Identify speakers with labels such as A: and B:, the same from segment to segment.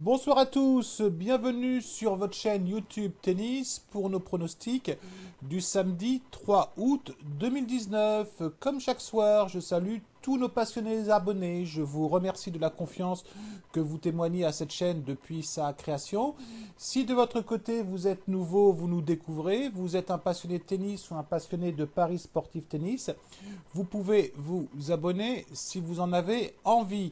A: Bonsoir à tous, bienvenue sur votre chaîne YouTube Tennis pour nos pronostics du samedi 3 août 2019. Comme chaque soir, je salue tous nos passionnés abonnés. Je vous remercie de la confiance que vous témoignez à cette chaîne depuis sa création. Si de votre côté vous êtes nouveau, vous nous découvrez, vous êtes un passionné de tennis ou un passionné de paris sportif tennis, vous pouvez vous abonner si vous en avez envie.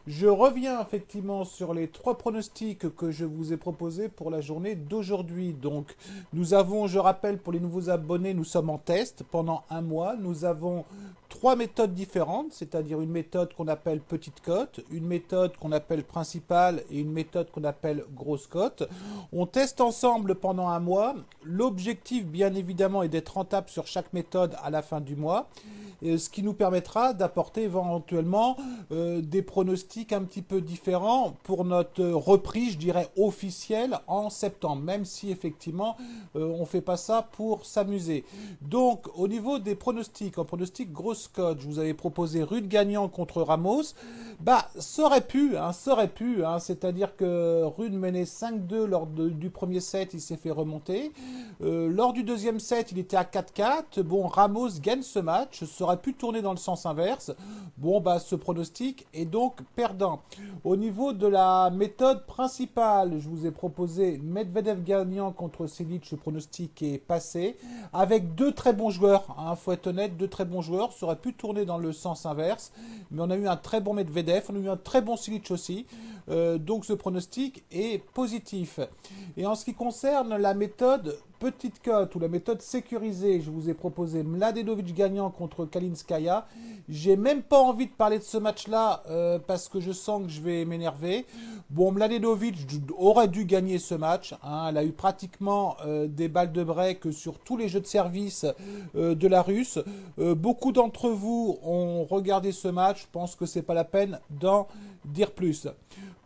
A: Je reviens effectivement sur les trois pronostics que je vous ai proposés pour la journée d'aujourd'hui. Donc, nous avons, je rappelle, pour les nouveaux abonnés, nous sommes en test pendant un mois. Nous avons trois méthodes différentes, c'est-à-dire une méthode qu'on appelle petite cote, une méthode qu'on appelle principale et une méthode qu'on appelle grosse cote. On teste ensemble pendant un mois. L'objectif, bien évidemment, est d'être rentable sur chaque méthode à la fin du mois. Ce qui nous permettra d'apporter éventuellement des pronostics un petit peu différents pour notre reprise, je dirais, officielle en septembre, même si effectivement on ne fait pas ça pour s'amuser. Donc au niveau des pronostics, en pronostic grosse cote, je vous avais proposé Rude gagnant contre Ramos. Bah, ça aurait pu, c'est-à-dire que Rude menait 5-2 lors du premier set, il s'est fait remonter. Lors du deuxième set, il était à 4-4. Bon, Ramos gagne ce match, ça aurait pu tourner dans le sens inverse. Bon, bah, ce pronostic est donc perdant. Au niveau de la méthode principale, je vous ai proposé Medvedev gagnant contre Silic, ce pronostic est passé. Avec deux très bons joueurs, faut être honnête, deux très bons joueurs, ça aurait pu tourner dans le sens inverse. Mais on a eu un très bon Medvedev, on a eu un très bon Silic aussi. Donc ce pronostic est positif. Et en ce qui concerne la méthode petite cote ou la méthode sécurisée, je vous ai proposé Mladenovic gagnant contre Kalinskaya. J'ai même pas envie de parler de ce match-là parce que je sens que je vais m'énerver. Bon, Mladenovic aurait dû gagner ce match. Elle a eu pratiquement des balles de break sur tous les jeux de service de la Russe. Beaucoup d'entre vous ont regardé ce match. Je pense que c'est pas la peine d'en dire plus.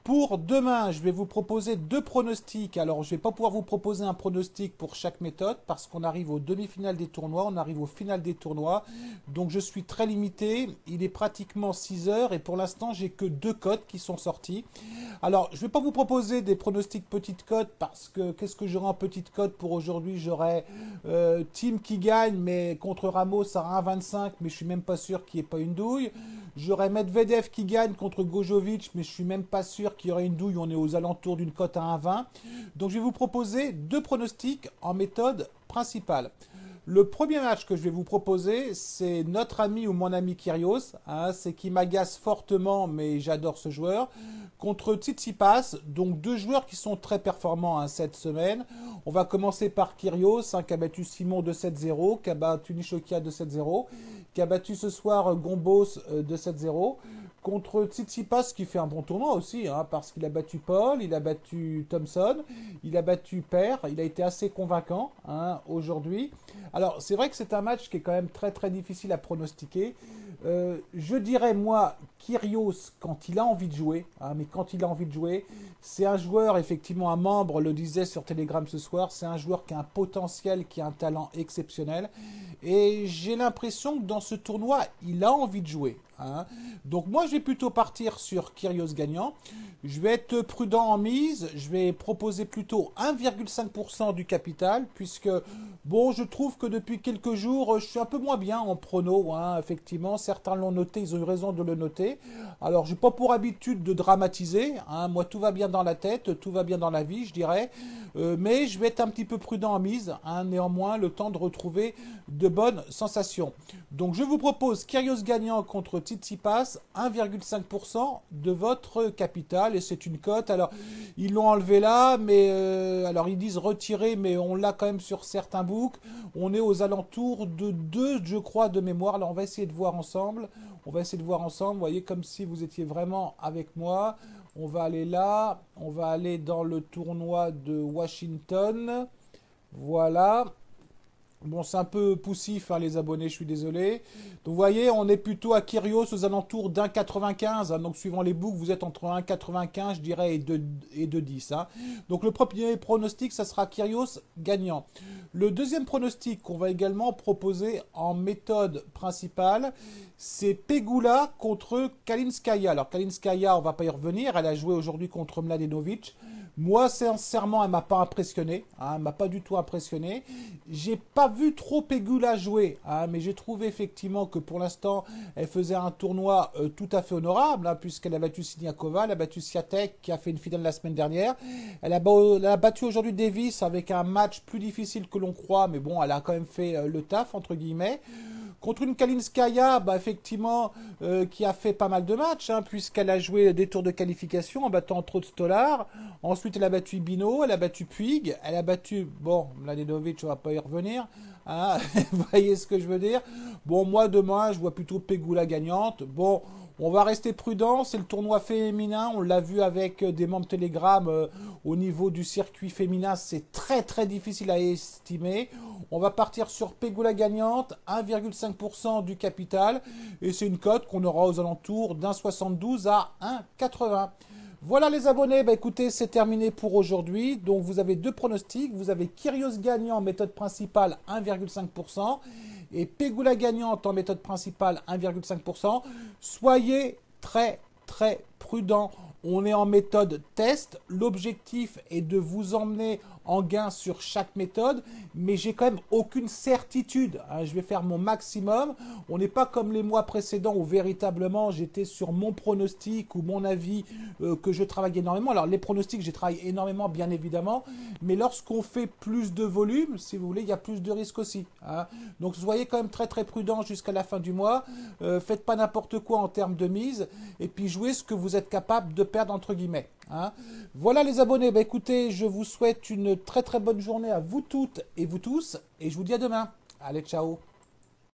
A: Pour demain, je vais vous proposer deux pronostics. Alors, je ne vais pas pouvoir vous proposer un pronostic pour chaque méthode parce qu'on arrive aux demi-finales des tournois, on arrive aux finales des tournois. Donc, je suis très limité. Il est pratiquement 6 heures et pour l'instant, j'ai que deux cotes qui sont sorties. Alors, je ne vais pas vous proposer des pronostics petite cote parce que qu'est-ce que j'aurai en petite cote pour aujourd'hui? J'aurai Team qui gagne, mais contre Ramos à 1,25, mais je suis même pas sûr qu'il n'y ait pas une douille. J'aurai Medvedev qui gagne contre Gojovic, mais je suis même pas sûr qu'il y aurait une douille. On est aux alentours d'une cote à 1,20. Donc je vais vous proposer deux pronostics en méthode principale. Le premier match que je vais vous proposer, c'est notre ami ou mon ami Kyrgios. C'est qui m'agace fortement, mais j'adore ce joueur. Contre Tsitsipas, donc deux joueurs qui sont très performants cette semaine. On va commencer par Kyrgios, qui a battu Simon 2-7-0, qui a battu Nishokia 2-7-0, qui a battu ce soir Gombos 2-7-0. Contre Tsitsipas qui fait un bon tournoi aussi, parce qu'il a battu Paul, il a battu Thompson, il a battu Per, il a été assez convaincant aujourd'hui. Alors c'est vrai que c'est un match qui est quand même très très difficile à pronostiquer. Je dirais moi Kyrgios quand il a envie de jouer, mais quand il a envie de jouer, c'est un joueur, effectivement un membre le disait sur Telegram ce soir, c'est un joueur qui a un potentiel, qui a un talent exceptionnel. Et j'ai l'impression que dans ce tournoi, il a envie de jouer. Donc moi je vais plutôt partir sur Kyrgios gagnant. Je vais être prudent en mise. Je vais proposer plutôt 1,5% du capital. Puisque bon, je trouve que depuis quelques jours je suis un peu moins bien en prono. Effectivement, certains l'ont noté, ils ont eu raison de le noter. Alors j'ai pas pour habitude de dramatiser. Moi tout va bien dans la tête, tout va bien dans la vie, je dirais. Mais je vais être un petit peu prudent en mise. Néanmoins, le temps de retrouver de bonnes sensations. Donc je vous propose Kyrgios gagnant contre Tsitsipas, 1,5% de votre capital et c'est une cote. Alors ils l'ont enlevé là, mais alors ils disent retirer, mais on l'a quand même sur certains books. On est aux alentours de 2, je crois, de mémoire. Alors on va essayer de voir ensemble. On va essayer de voir ensemble. Vous voyez, comme si vous étiez vraiment avec moi. On va aller là. On va aller dans le tournoi de Washington. Voilà. Bon, c'est un peu poussif, hein, les abonnés, je suis désolé. Donc, vous voyez, on est plutôt à Kyrgios aux alentours d'1,95. Hein, donc, suivant les books, vous êtes entre 1,95, je dirais, et 2,10. Hein. Donc, le premier pronostic, ça sera Kyrgios gagnant. Le deuxième pronostic qu'on va également proposer en méthode principale, c'est Pegula contre Kalinskaya. Alors, Kalinskaya, on va pas y revenir. Elle a joué aujourd'hui contre Mladenovic. Moi, sincèrement, elle m'a pas impressionné. Hein, elle m'a pas du tout impressionné. J'ai pas vu trop Pegula jouer, hein, mais j'ai trouvé effectivement que pour l'instant, elle faisait un tournoi tout à fait honorable, hein, puisqu'elle a battu Siniakova, elle a battu Swiatek, qui a fait une finale la semaine dernière. Elle a battu aujourd'hui Davis avec un match plus difficile que l'on croit, mais bon, elle a quand même fait le taf, entre guillemets. Contre une Kalinskaya, bah, effectivement, qui a fait pas mal de matchs, hein, puisqu'elle a joué des tours de qualification en battant trop de Stolar. Ensuite, elle a battu Bino, elle a battu Puig, elle a battu, bon, Mladenovic, on va pas y revenir. Hein, vous voyez ce que je veux dire? Bon, moi, demain, je vois plutôt Pegula gagnante. Bon, on va rester prudent, c'est le tournoi féminin, on l'a vu avec des membres Telegram au niveau du circuit féminin, c'est très très difficile à estimer. On va partir sur Pegula gagnante, 1,5% du capital, et c'est une cote qu'on aura aux alentours d'1,72 à 1,80. Voilà les abonnés, bah écoutez, c'est terminé pour aujourd'hui. Donc vous avez deux pronostics, vous avez Kyrgios gagnant, méthode principale 1,5%, et Pegula gagnante en méthode principale 1,5%. Soyez très très prudents. On est en méthode test. L'objectif est de vous emmener en gain sur chaque méthode, mais j'ai quand même aucune certitude. Hein. Je vais faire mon maximum. On n'est pas comme les mois précédents où véritablement j'étais sur mon pronostic ou mon avis que je travaille énormément. Alors les pronostics, j'ai travaillé énormément bien évidemment, mais lorsqu'on fait plus de volume, si vous voulez, il y a plus de risques aussi. Hein. Donc soyez quand même très très prudent jusqu'à la fin du mois. Faites pas n'importe quoi en termes de mise, et puis jouez ce que vous êtes capable de perdre entre guillemets. Hein. Voilà les abonnés, bah écoutez, je vous souhaite une très très bonne journée à vous toutes et vous tous, et je vous dis à demain. Allez, ciao.